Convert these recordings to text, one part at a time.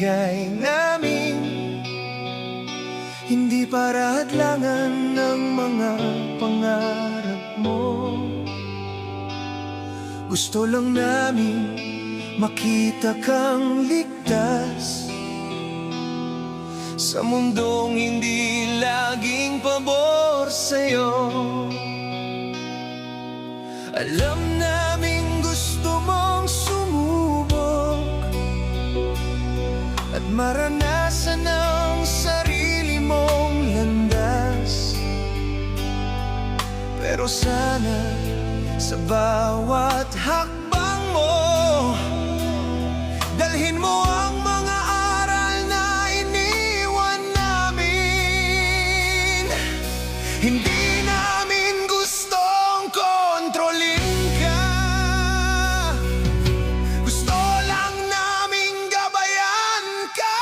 ibibigay namin, hindi para hadlangan ng mga pangarap mo. Gusto lang namin makita kang ligtas sa mundong hindi laging pabor sa'yo. Alam namin gusto mong sumubok at maranasan ang sarili mong landas, pero sana sa bawat hakbang mo, dalhin mo ang mga aral na iniwan namin. Hindi namin gustong kontrolin ka, gusto lang naming gabayan ka.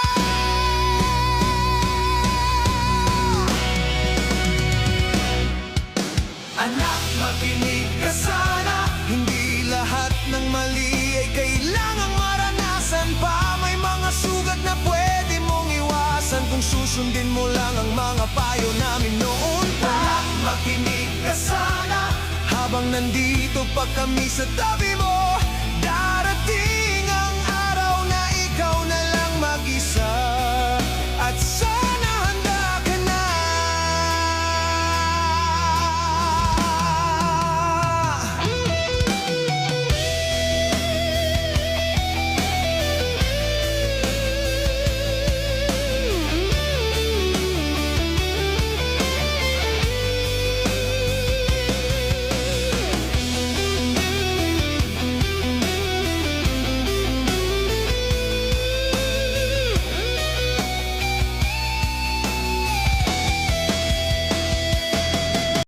Anak, makinig ka sana, hindi lahat ng mali ay kailangang maranasan pa. May mga sugat na pwede mong iwasan kung susundin mo lang ang mga payo namin noon pa. Anak, makinig ka sana, habang nandito pa kami sa tabi mo. Darating ang araw na ikaw na lang mag-isa.